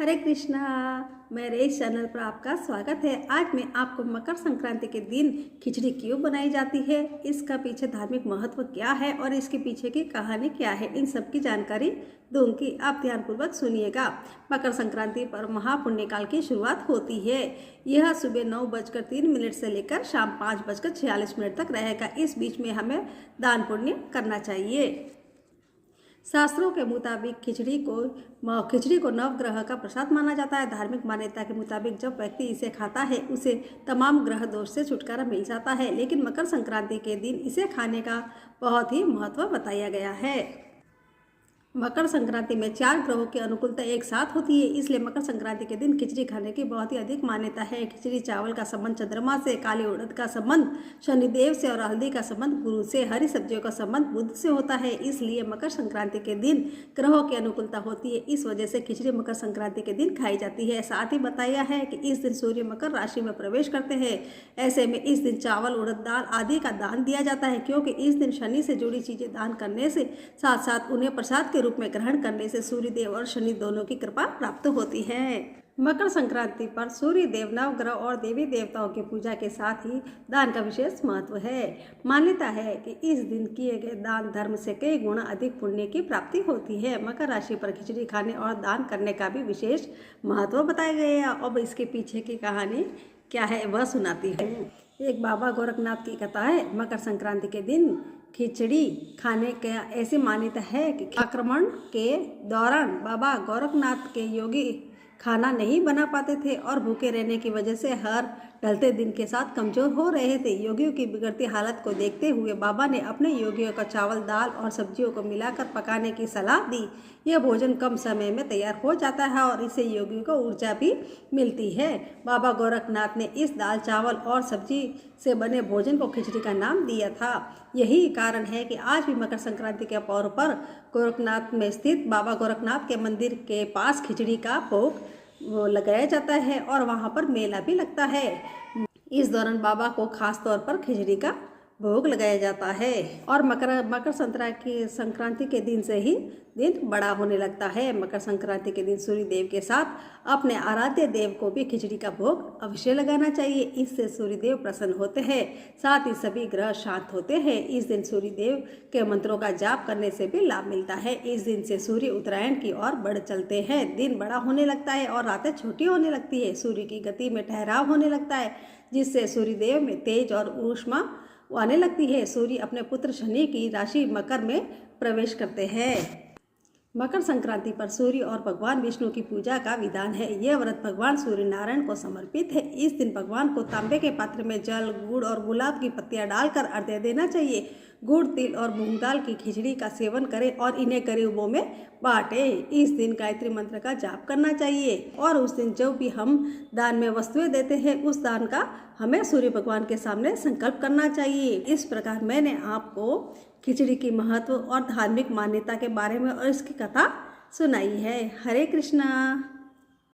हरे कृष्णा। मेरे इस चैनल पर आपका स्वागत है। आज मैं आपको मकर संक्रांति के दिन खिचड़ी क्यों बनाई जाती है, इसका पीछे धार्मिक महत्व क्या है और इसके पीछे की कहानी क्या है, इन सब की जानकारी दूंगी। आप ध्यानपूर्वक सुनिएगा। मकर संक्रांति पर महापुण्य काल की शुरुआत होती है। यह सुबह 9:03 से लेकर शाम 5:46 तक रहेगा। इस बीच में हमें दान पुण्य करना चाहिए। शास्त्रों के मुताबिक खिचड़ी को नवग्रह का प्रसाद माना जाता है। धार्मिक मान्यता के मुताबिक जब व्यक्ति इसे खाता है उसे तमाम ग्रह दोष से छुटकारा मिल जाता है, लेकिन मकर संक्रांति के दिन इसे खाने का बहुत ही महत्व बताया गया है। मकर संक्रांति में 4 ग्रहों की अनुकूलता एक साथ होती है, इसलिए मकर संक्रांति के दिन खिचड़ी खाने की बहुत ही अधिक मान्यता है। खिचड़ी चावल का संबंध चंद्रमा से, काली उड़द का संबंध शनिदेव से और हल्दी का संबंध गुरु से, हरी सब्जियों का संबंध बुध से होता है। इसलिए मकर संक्रांति के दिन ग्रहों की अनुकूलता होती है, इस वजह से खिचड़ी मकर संक्रांति के दिन खाई जाती है। साथ ही बताया है कि इस दिन सूर्य मकर राशि में प्रवेश करते हैं। ऐसे में इस दिन चावल, उड़द दाल आदि का दान दिया जाता है, क्योंकि इस दिन शनि से जुड़ी चीजें दान करने से साथ साथ उन्हें प्रसाद रूप में ग्रहण करने से सूर्य देव और शनि दोनों की कृपा प्राप्त होती है। मकर संक्रांति पर सूर्य देव, नवग्रह और देवी देवताओं की पूजा के साथ ही दान का विशेष महत्व है। मान्यता है कि इस दिन किए गए दान धर्म से कई गुना अधिक पुण्य की प्राप्ति होती है। मकर राशि पर खिचड़ी खाने और दान करने का भी विशेष महत्व बताया गया है। अब इसके पीछे की कहानी क्या है वह सुनाती है। एक बाबा गोरखनाथ की कथा है। मकर संक्रांति के दिन खिचड़ी खाने का ऐसी मान्यता है कि आक्रमण के दौरान बाबा गोरखनाथ के योगी खाना नहीं बना पाते थे और भूखे रहने की वजह से हर ढलते दिन के साथ कमजोर हो रहे थे। योगियों की बिगड़ती हालत को देखते हुए बाबा ने अपने योगियों को चावल, दाल और सब्जियों को मिलाकर पकाने की सलाह दी। यह भोजन कम समय में तैयार हो जाता है और इससे योगियों को ऊर्जा भी मिलती है। बाबा गोरखनाथ ने इस दाल, चावल और सब्जी से बने भोजन को खिचड़ी का नाम दिया था। यही कारण है कि आज भी मकर संक्रांति के अवसर पर गोरखनाथ में स्थित बाबा गोरखनाथ के मंदिर के पास खिचड़ी का भोग लगाया जाता है और वहाँ पर मेला भी लगता है। इस दौरान बाबा को खास तौर पर खिचड़ी का भोग लगाया जाता है और मकर संक्रांति के दिन से ही दिन बड़ा होने लगता है। मकर संक्रांति के दिन सूर्य देव के साथ अपने आराध्य देव को भी खिचड़ी का भोग अवश्य लगाना चाहिए। इससे सूर्य देव प्रसन्न होते हैं, साथ ही सभी ग्रह शांत होते हैं। इस दिन सूर्य देव के मंत्रों का जाप करने से भी लाभ मिलता है। इस दिन से सूर्य उत्तरायण की ओर बढ़ चलते हैं, दिन बड़ा होने लगता है और रातें छोटी होने लगती है। सूर्य की गति में ठहराव होने लगता है, जिससे सूर्य देव में तेज और ऊष्मा आने लगती है। सूर्य अपने पुत्र शनि की राशि मकर में प्रवेश करते हैं। मकर संक्रांति पर सूर्य और भगवान विष्णु की पूजा का विधान है। यह व्रत भगवान सूर्य नारायण को समर्पित है। इस दिन भगवान को तांबे के पात्र में जल, गुड़ और गुलाब की पत्तियां डालकर अर्घ्य देना चाहिए। गुड़, तिल और मूंग दाल की खिचड़ी का सेवन करें और इन्हें गरीबों में बांटें। इस दिन गायत्री मंत्र का जाप करना चाहिए और उस दिन जो भी हम दान में वस्तुएं देते हैं उस दान का हमें सूर्य भगवान के सामने संकल्प करना चाहिए। इस प्रकार मैंने आपको खिचड़ी की महत्व और धार्मिक मान्यता के बारे में और इसकी कथा सुनाई है। हरे कृष्णा।